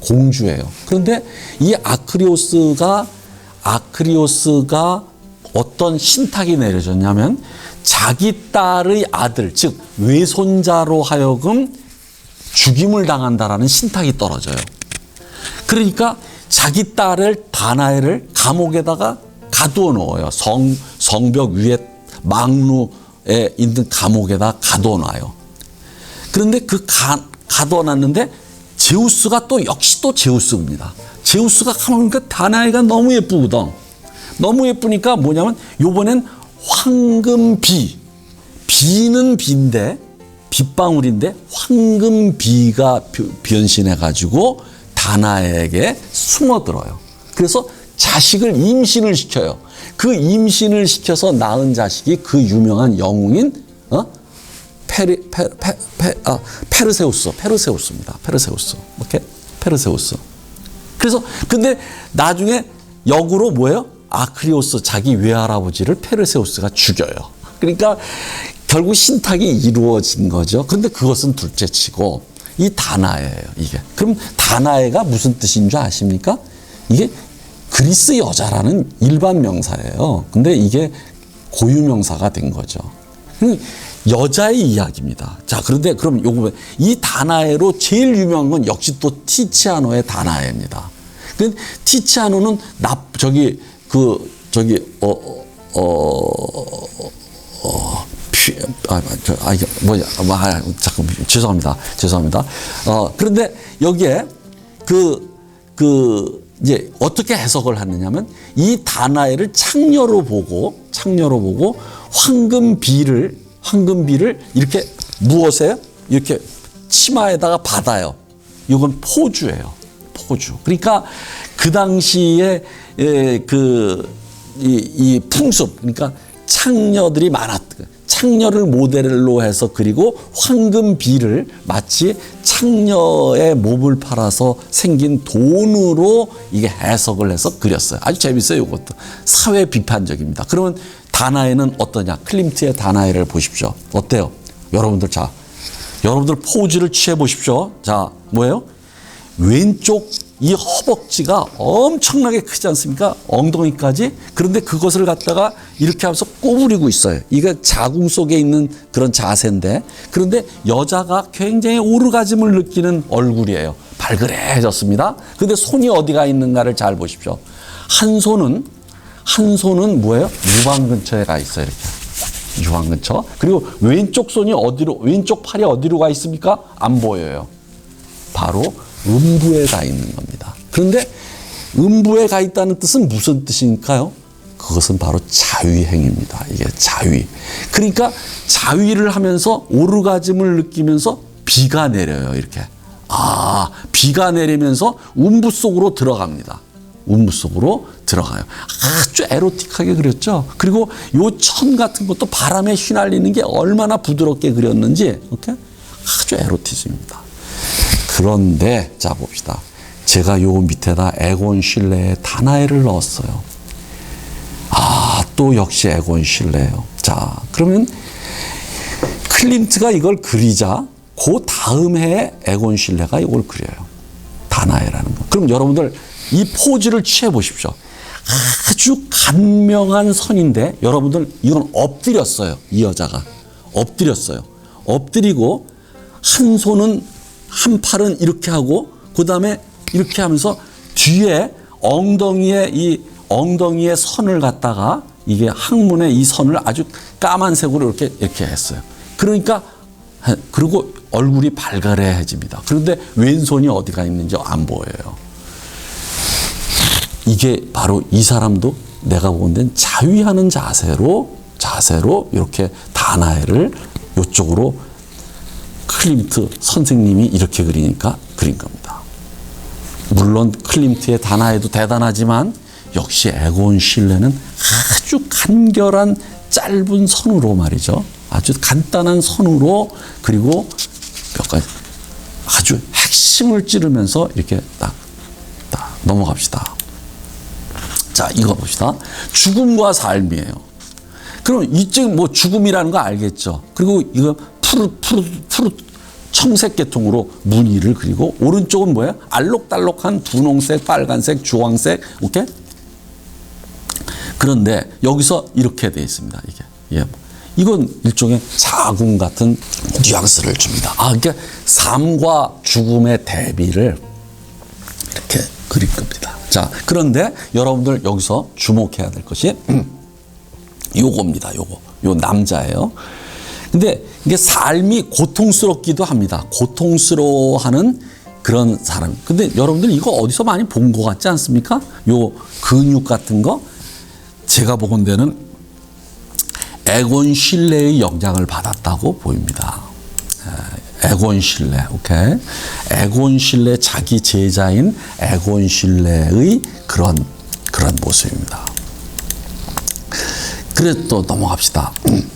공주예요. 그런데 이 아크리오스가 어떤 신탁이 내려졌냐면 자기 딸의 아들, 즉 외손자로 하여금 죽임을 당한다라는 신탁이 떨어져요. 그러니까 자기 딸을 다나에를 감옥에다가 가두어 놓아요. 성벽 위에 망루에 있는 감옥에다 가두어 놔요. 그런데 가두어 놨는데 제우스가 역시 제우스입니다. 제우스가 가만 보니까 다나에가 너무 예쁘거든. 너무 예쁘니까 뭐냐면 요번엔 황금비, 비는 비인데 빗방울인데 황금비가 변신해 가지고 다나에게 숨어들어요. 그래서 자식을 임신을 시켜요. 그 임신을 시켜서 낳은 자식이 그 유명한 영웅인 페르세우스입니다. 페르세우스. 오케이? 페르세우스. 그래서 근데 나중에 역으로 뭐예요? 아크리오스 자기 외할아버지를 페르세우스가 죽여요. 그러니까 결국 신탁이 이루어진 거죠. 그런데 그것은 둘째치고 이 다나에예요. 이게. 그럼 다나에가 무슨 뜻인 줄 아십니까? 이게 그리스 여자라는 일반 명사예요. 근데 이게 고유 명사가 된 거죠. 여자의 이야기입니다. 자, 그런데 그럼 요거 이 다나에로 제일 유명한 건 역시 또 티치아노의 다나에입니다. 그 티치아노는 죄송합니다. 그런데 여기에 이제 어떻게 해석을 하느냐면 이 다나에를 창녀로 보고 황금비를 이렇게 무엇에 이렇게 치마에다가 받아요. 이건 포주예요. 포주. 그러니까 그 당시에 이 풍습, 그러니까 창녀들이 많았다. 창녀를 모델로 해서 그리고 황금비를 마치 창녀의 몸을 팔아서 생긴 돈으로 이게 해석을 해서 그렸어요. 아주 재밌어요. 이것도 사회 비판적입니다. 그러면 다나에는 어떠냐? 클림트의 다나에를 보십시오. 어때요? 여러분들 포즈를 취해 보십시오. 자, 뭐예요? 왼쪽 이 허벅지가 엄청나게 크지 않습니까? 엉덩이까지. 그런데 그것을 갖다가 이렇게 하면서 꼬부리고 있어요. 이게 자궁 속에 있는 그런 자세인데, 그런데 여자가 굉장히 오르가즘을 느끼는 얼굴이에요. 발그레해졌습니다. 그런데 손이 어디가 있는가를 잘 보십시오. 한 손은 뭐예요? 유방 근처에 가 있어요. 이렇게. 유방 근처. 그리고 왼쪽 팔이 어디로 가 있습니까? 안 보여요. 바로 음부에 가 있는 겁니다. 그런데 음부에 가 있다는 뜻은 무슨 뜻일까요? 그것은 바로 자위행입니다. 이게 자위. 그러니까 자위를 하면서 오르가즘을 느끼면서 비가 내려요. 이렇게. 비가 내리면서 음부 속으로 들어갑니다. 음부 속으로 들어가요. 아주 에로틱하게 그렸죠. 그리고 요 천 같은 것도 바람에 휘날리는 게 얼마나 부드럽게 그렸는지, 오케이? 아주 에로티즘입니다. 그런데 자 봅시다. 제가 요 밑에다 에곤 실레의 다나에를 넣었어요. 또 역시 에곤 실레예요. 자, 그러면 클림트가 이걸 그리자 그 다음 해에 에곤 실레가 이걸 그려요. 다나에라는 거. 그럼 여러분들 이 포즈를 취해 보십시오. 아주 간명한 선인데 여러분들 이건 엎드렸어요. 이 여자가 엎드렸어요. 엎드리고 한 팔은 이렇게 하고 그 다음에 이렇게 하면서 뒤에 엉덩이에 선을 갖다가 이게 항문에 이 선을 아주 까만색으로 이렇게 했어요. 그리고 얼굴이 발가래해집니다. 그런데 왼손이 어디가 있는지 안 보여요. 이게 바로 이 사람도 내가 본 데는 자위하는 자세로 자세로 이렇게 다나해를 이쪽으로 클림트 선생님이 이렇게 그리니까 그린 겁니다. 물론 클림트의 다나해도 대단하지만 역시 에곤 실레는 아주 간결한 짧은 선으로 말이죠. 아주 간단한 선으로 그리고 몇 가지 아주 핵심을 찌르면서 이렇게 딱 넘어갑시다. 자, 이거 봅시다. 죽음과 삶이에요. 그럼 이쪽 뭐 죽음이라는 거 알겠죠? 그리고 이거 푸릇 청색 계통으로 무늬를 그리고 오른쪽은 뭐예요? 알록달록한 분홍색, 빨간색, 주황색, 오케이? 그런데 여기서 이렇게 되어 있습니다. 이게 이건 일종의 자궁 같은 뉘앙스를 줍니다. 그러니까 삶과 죽음의 대비를 이렇게 그릴 겁니다. 자, 그런데 여러분들 여기서 주목해야 될 것이 요겁니다. 요 남자예요. 근데 이게 삶이 고통스럽기도 합니다. 고통스러워하는 그런 사람. 근데 여러분들 이거 어디서 많이 본 것 같지 않습니까? 요 근육 같은 거 제가 보건대는 에곤 실레의 영향을 받았다고 보입니다. 에곤 실레, 오케이. 에곤 실레 자기 제자인 에곤 실레의 그런 모습입니다. 그래 또 넘어갑시다.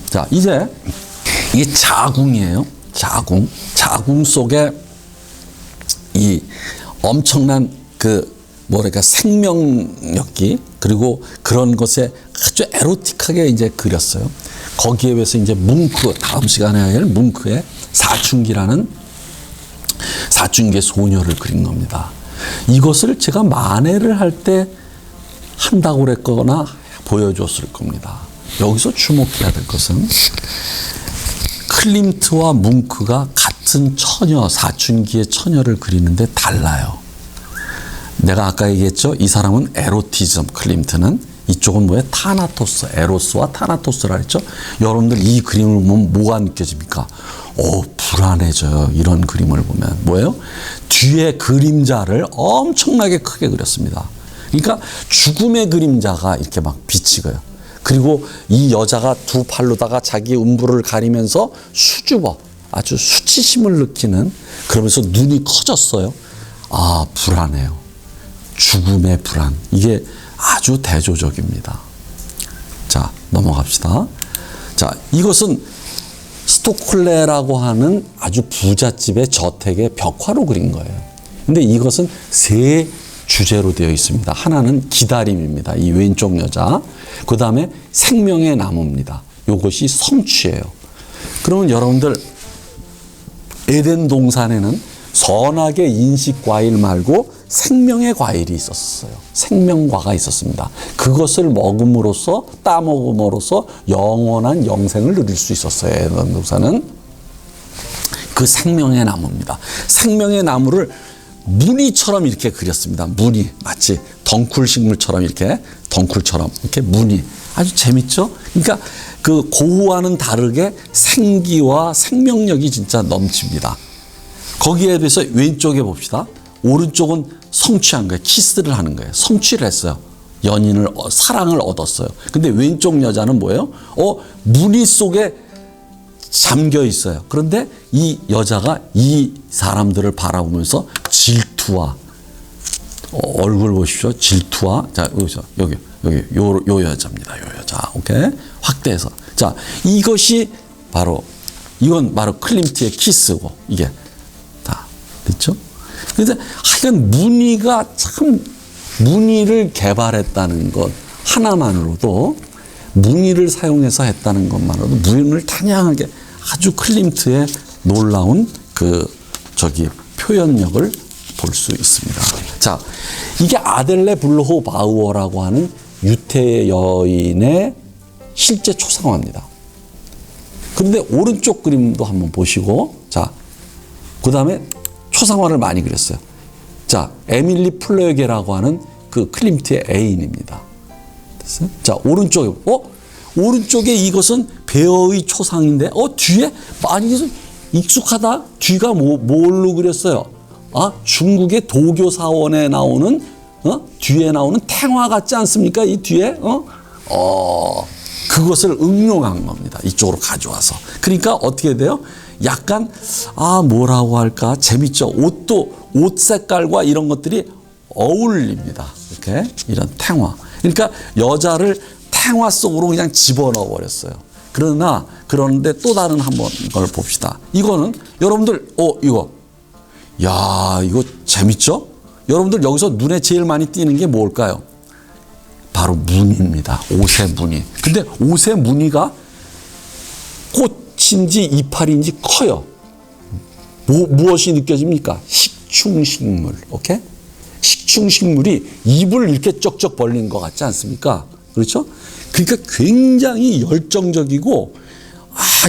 자, 이제 이게 자궁이에요. 자궁 속에 이 엄청난 뭐랄까 생명력이 그리고 그런 것에 아주 에로틱하게 이제 그렸어요. 거기에 비해서 이제 뭉크, 다음 시간에 할 뭉크의 사춘기라는 사춘기의 소녀를 그린 겁니다. 이것을 제가 만회를 할 때 한다고 그랬거나 보여줬을 겁니다. 여기서 주목해야 될 것은 클림트와 뭉크가 같은 처녀, 사춘기의 처녀를 그리는데 달라요. 내가 아까 얘기했죠. 이 사람은 에로티즘, 클림트는. 이쪽은 뭐예요? 타나토스, 에로스와 타나토스라 했죠. 여러분들 이 그림을 보면 뭐가 느껴집니까? 불안해져요. 이런 그림을 보면. 뭐예요? 뒤에 그림자를 엄청나게 크게 그렸습니다. 그러니까 죽음의 그림자가 이렇게 막 비치고요. 그리고 이 여자가 두 팔로다가 자기 음부를 가리면서 수줍어. 아주 수치심을 느끼는, 그러면서 눈이 커졌어요. 불안해요. 죽음의 불안. 이게 아주 대조적입니다. 자, 넘어갑시다. 자, 이것은 스토클레라고 하는 아주 부잣집의 저택의 벽화로 그린 거예요. 근데 이것은 세 주제로 되어 있습니다. 하나는 기다림입니다. 이 왼쪽 여자. 그 다음에 생명의 나무입니다. 이것이 성취예요. 그러면 여러분들 에덴 동산에는 선악의 인식 과일 말고 생명의 과일이 있었어요. 생명과가 있었습니다. 그것을 먹음으로써, 따먹음으로써 영원한 영생을 누릴 수 있었어요. 에덴 동산은 그 생명의 나무입니다. 생명의 나무를 무늬처럼 이렇게 그렸습니다. 무늬, 마치 덩쿨 식물처럼 이렇게, 덩쿨처럼 이렇게 무늬. 아주 재밌죠? 그러니까 그 고우와는 다르게 생기와 생명력이 진짜 넘칩니다. 거기에 비해서 왼쪽에 봅시다. 오른쪽은 성취한 거예요. 키스를 하는 거예요. 성취를 했어요. 연인을, 사랑을 얻었어요. 근데 왼쪽 여자는 뭐예요? 무늬 속에 잠겨 있어요. 그런데 이 여자가 이 사람들을 바라보면서 질투와, 얼굴 보십시오. 질투와, 자, 여기, 요 여자입니다. 요 여자. 오케이? 확대해서. 자, 이것이 바로, 이건 바로 클림트의 키스고, 이게 다, 됐죠? 그런데 하여간 무늬가 참, 무늬를 개발했다는 것 하나만으로도, 무늬를 사용해서 했다는 것만으로도 무늬를 다양하게 아주 클림트의 놀라운 표현력을 볼 수 있습니다. 자, 이게 아델레 블로호 바우어라고 하는 유태 여인의 실제 초상화입니다. 그런데 오른쪽 그림도 한번 보시고, 자, 그 다음에 초상화를 많이 그렸어요. 자, 에밀리 플레게라고 하는 그 클림트의 애인입니다. 됐어요? 자, 오른쪽에 이것은 베어의 초상인데, 뒤에 많이 익숙하다? 뒤가 뭘로 그렸어요? 중국의 도교 사원에 나오는, 뒤에 나오는 탱화 같지 않습니까? 이 뒤에, 그것을 응용한 겁니다. 이쪽으로 가져와서. 그러니까 어떻게 돼요? 약간 뭐라고 할까? 재밌죠. 옷 색깔과 이런 것들이 어울립니다. 이렇게 이런 탱화. 그러니까 여자를 탱화 속으로 그냥 집어넣어 버렸어요. 그런데 또 다른 한번 걸 봅시다. 이거는 여러분들 이거 재밌죠? 여러분들 여기서 눈에 제일 많이 띄는 게 뭘까요? 바로 무늬입니다. 옷의 무늬. 근데 옷의 무늬가 꽃인지 이파리인지 커요. 무엇이 느껴집니까? 식충식물. 오케이? 식충식물이 입을 이렇게 쩍쩍 벌린 것 같지 않습니까? 그렇죠? 그러니까 굉장히 열정적이고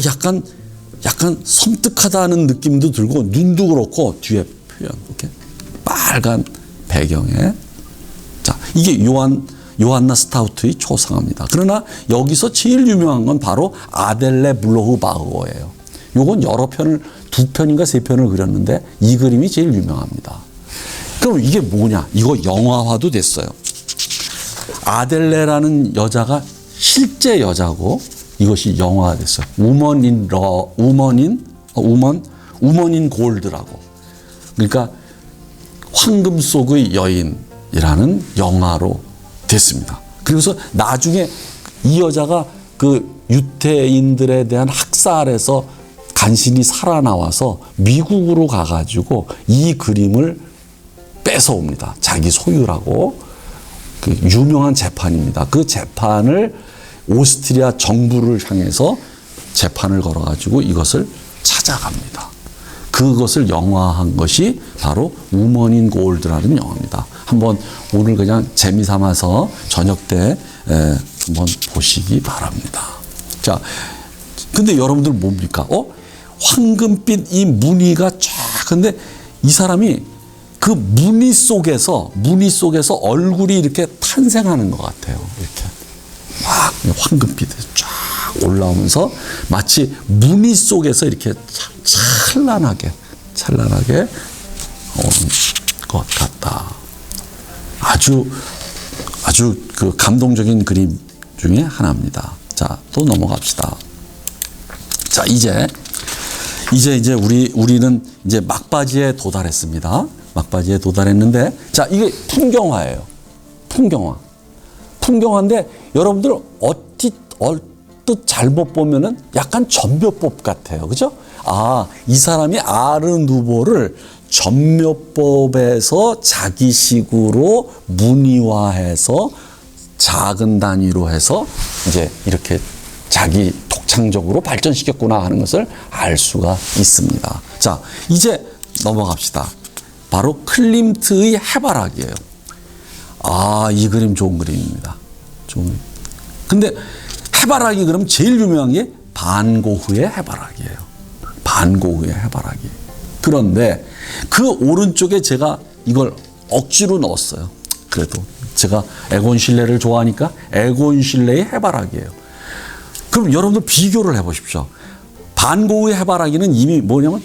약간 섬뜩하다는 느낌도 들고 눈도 그렇고 뒤에 표현. 오케이? 빨간 배경에. 자, 이게 요한나 스타우트의 초상화입니다. 그러나 여기서 제일 유명한 건 바로 아델레 블로흐바흐어예요. 요건 여러 편을 2편인가 3편을 그렸는데 이 그림이 제일 유명합니다. 그럼 이게 뭐냐? 이거 영화화도 됐어요. 아델레라는 여자가 실제 여자고 이것이 영화가 됐어요. 우먼 인 골드라고. 그러니까 황금 속의 여인이라는 영화로 됐습니다. 그래서 나중에 이 여자가 그 유태인들에 대한 학살에서 간신히 살아나와서 미국으로 가가지고 이 그림을 뺏어옵니다. 자기 소유라고. 그 유명한 재판입니다. 그 재판을 오스트리아 정부를 향해서 재판을 걸어가지고 이것을 찾아갑니다. 그것을 영화한 것이 바로 우먼 인 골드라는 영화입니다. 한번 오늘 그냥 재미삼아서 저녁 때 한번 보시기 바랍니다. 자, 근데 여러분들 뭡니까? 황금빛 이 무늬가 쫙. 근데 이 사람이 그 무늬 속에서 얼굴이 이렇게 탄생하는 것 같아요. 이렇게 막 황금빛이 쫙 올라오면서 마치 무늬 속에서 이렇게 찬란하게 오는 것 같다. 아주 그 감동적인 그림 중에 하나입니다. 자, 또 넘어갑시다. 자, 이제 우리는 이제 막바지에 도달했습니다. 막바지에 도달했는데, 자, 이게 풍경화예요. 풍경화인데 여러분들 얼뜻 잘못 보면은 약간 전묘법 같아요. 그죠? 이 사람이 아르누보를 전묘법에서 자기식으로 무늬화해서 작은 단위로 해서 이제 이렇게 자기 독창적으로 발전시켰구나 하는 것을 알 수가 있습니다. 자, 이제 넘어갑시다. 바로 클림트의 해바라기예요. 이 그림 좋은 그림입니다. 근데 해바라기 그럼 제일 유명한 게 반고흐의 해바라기예요. 반고흐의 해바라기. 그런데 그 오른쪽에 제가 이걸 억지로 넣었어요. 그래도 제가 에곤 실레를 좋아하니까 에곤 실레의 해바라기예요. 그럼 여러분들 비교를 해보십시오. 반고흐의 해바라기는 이미 뭐냐면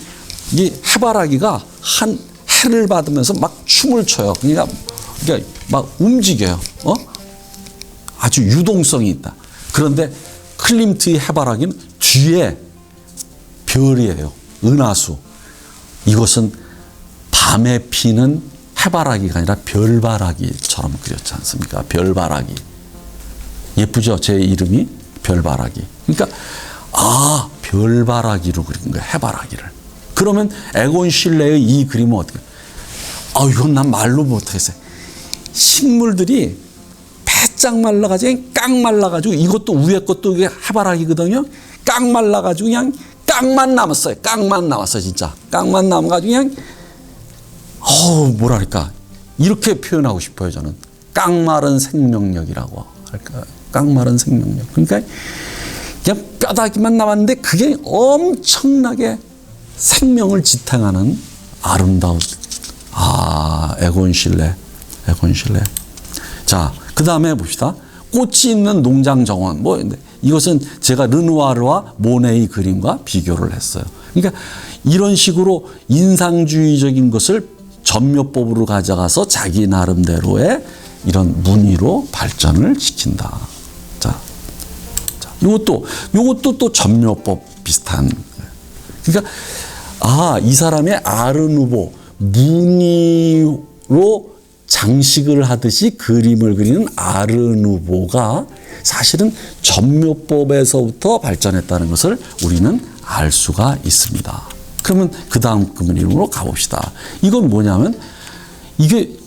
이 해바라기가 한 해를 받으면서 막 춤을 춰요. 그러니까 막 움직여요. 아주 유동성이 있다. 그런데 클림트의 해바라기는 뒤에 별이에요. 은하수. 이것은 밤에 피는 해바라기가 아니라 별바라기처럼 그렸지 않습니까? 별바라기. 예쁘죠? 제 이름이 별바라기. 그러니까 별바라기로 그린 거예요. 해바라기를. 그러면 에곤 실레의 이 그림은 어떻게? 이건 난 말로 못하겠어요. 식물들이 바짝 말라가지고 깡 말라가지고 이것도 위에 것도 이게 해바라기거든요. 깡 말라가지고 그냥 깡만 남았어요. 깡만 남았어 진짜. 깡만 남아가지고 그냥 뭐랄까 이렇게 표현하고 싶어요. 저는 깡마른 생명력이라고 할까. 깡마른 생명력. 그러니까 그냥 뼈다귀만 남았는데 그게 엄청나게 생명을 지탱하는 아름다운 에곤 실레. 자, 그 다음에 봅시다. 꽃이 있는 농장 정원. 이것은 제가 르누아르와 모네의 그림과 비교를 했어요. 그러니까 이런 식으로 인상주의적인 것을 전묘법으로 가져가서 자기 나름대로의 이런 무늬로 발전을 시킨다. 자, 요것도 또 전묘법 비슷한 거예요. 그러니까 이 사람의 아르누보 무늬로 장식을 하듯이 그림을 그리는 아르누보가 사실은 전묘법에서부터 발전했다는 것을 우리는 알 수가 있습니다. 그러면 그 다음 그림으로 가봅시다. 이건 뭐냐면 이게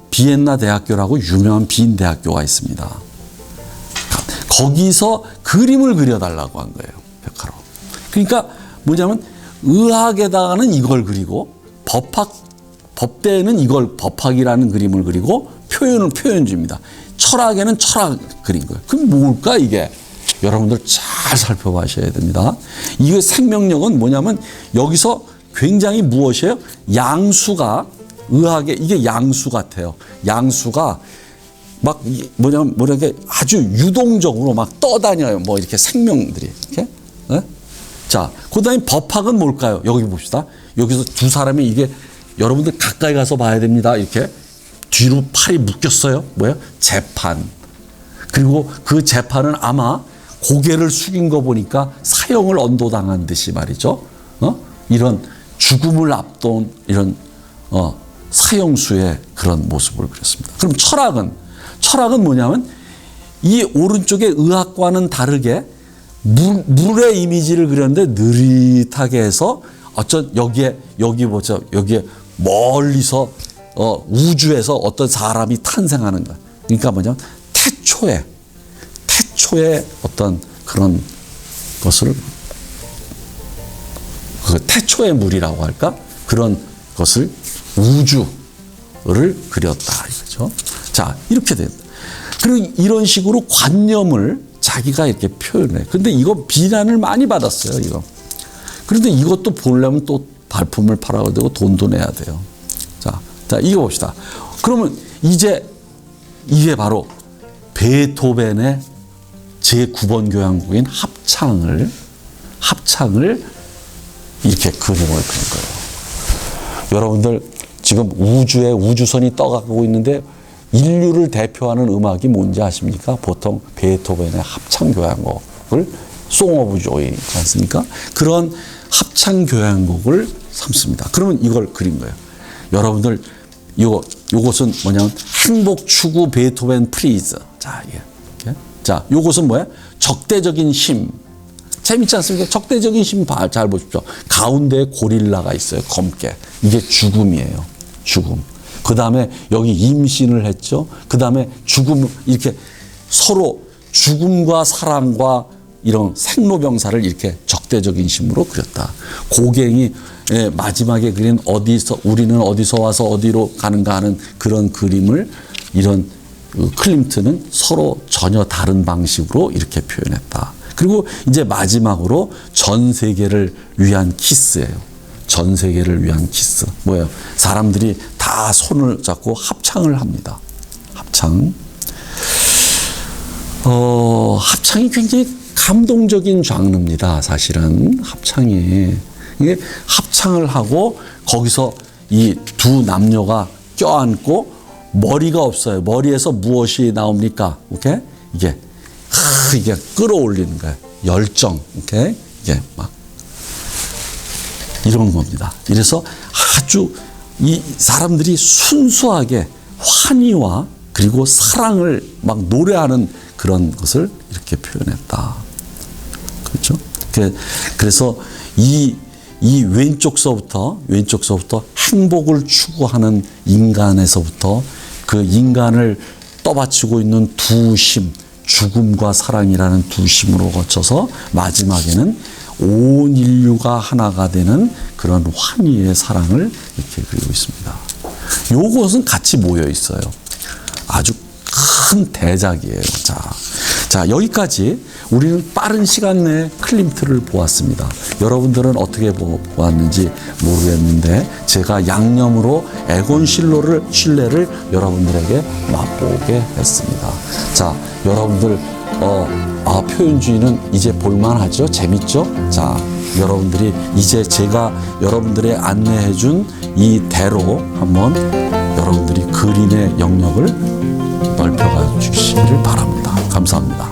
비엔나 대학교라고 유명한 비인 대학교가 있습니다. 거기서 그림을 그려달라고 한 거예요. 벽화로. 그러니까 뭐냐면 의학에다가는 이걸 그리고 법대에는 이걸 법학이라는 그림을 그리고 표현주입니다. 철학에는 철학 그린 거예요. 그럼 뭘까 이게? 여러분들 잘 살펴봐셔야 됩니다. 이게 생명력은 뭐냐면 여기서 굉장히 무엇이에요? 양수가 의학에 이게 양수 같아요. 양수가 막 뭐냐면 아주 유동적으로 막 떠다녀요. 뭐 이렇게 생명들이 이렇게. 네? 자, 그다음에 법학은 뭘까요? 여기 봅시다. 여기서 두 사람이 이게 여러분들 가까이 가서 봐야 됩니다. 이렇게 뒤로 팔이 묶였어요. 뭐예요? 재판. 그리고 그 재판은 아마 고개를 숙인 거 보니까 사형을 언도당한 듯이 말이죠. 이런 죽음을 앞둔 이런 사형수의 그런 모습을 그렸습니다. 그럼 철학은 뭐냐면 이 오른쪽의 의학과는 다르게 물의 이미지를 그렸는데 느릿하게 해서 여기에 멀리서 우주에서 어떤 사람이 탄생하는 것. 그러니까 뭐냐면 태초의 어떤 그런 것을 태초의 물이라고 할까? 그런 것을 우주를 그렸다 이거죠. 자, 이렇게 됩니다. 그리고 이런 식으로 관념을 자기가 이렇게 표현해. 근데 이거 비난을 많이 받았어요, 이거. 그런데 이것도 보려면 또 발품을 팔아야 되고 돈도 내야 돼요. 자, 이거 봅시다. 그러면 이제 이게 바로 베토벤의 제9번 교향곡인 합창을 이렇게 그림을 그린 거예요. 여러분들 지금 우주에 우주선이 떠가고 있는데 인류를 대표하는 음악이 뭔지 아십니까? 보통 베토벤의 합창교향곡을 송 오브 조이지 않습니까? 그런 합창교향곡을 삼습니다. 그러면 이걸 그린 거예요. 여러분들 요것은 뭐냐면 행복 추구 베토벤 프리즈. 자, 이게. 자, 요것은 뭐야? 적대적인 힘. 재밌지 않습니까? 적대적인 힘 잘 보십시오. 가운데에 고릴라가 있어요. 검게. 이게 죽음이에요. 죽음. 그 다음에 여기 임신을 했죠. 그 다음에 죽음, 이렇게 서로 죽음과 사랑과 이런 생로병사를 이렇게 적대적인 힘으로 그렸다. 고갱이 마지막에 그린 우리는 어디서 와서 어디로 가는가 하는 그런 그림을 이런 클림트는 서로 전혀 다른 방식으로 이렇게 표현했다. 그리고 이제 마지막으로 전 세계를 위한 키스예요. 전 세계를 위한 키스. 뭐예요? 사람들이 다 손을 잡고 합창을 합니다. 합창. 합창이 굉장히 감동적인 장르입니다. 사실은 합창이. 이게 합창을 하고 거기서 이 두 남녀가 껴안고 머리가 없어요. 머리에서 무엇이 나옵니까? 오케이? 이게 끌어올리는 거예요. 열정. 오케이? 이게 막 이런 겁니다. 이래서 아주 이 사람들이 순수하게 환희와 그리고 사랑을 막 노래하는 그런 것을 이렇게 표현했다. 그렇죠? 그래서 이 왼쪽서부터 행복을 추구하는 인간에서부터 그 인간을 떠받치고 있는 두 힘, 죽음과 사랑이라는 두 힘으로 거쳐서 마지막에는 온 인류가 하나가 되는 그런 환희의 사랑을 이렇게 그리고 있습니다. 요것은 같이 모여 있어요. 아주 큰 대작이에요. 자, 여기까지 우리는 빠른 시간 내에 클림트를 보았습니다. 여러분들은 어떻게 보았는지 모르겠는데 제가 양념으로 에곤 실레를 여러분들에게 맛보게 했습니다. 자, 여러분들 표현주의는 이제 볼만하죠? 재밌죠? 자, 여러분들이 이제 제가 여러분들의 안내해준 이 대로 한번 여러분들이 그림의 영역을 넓혀가 주시기를 바랍니다. 감사합니다.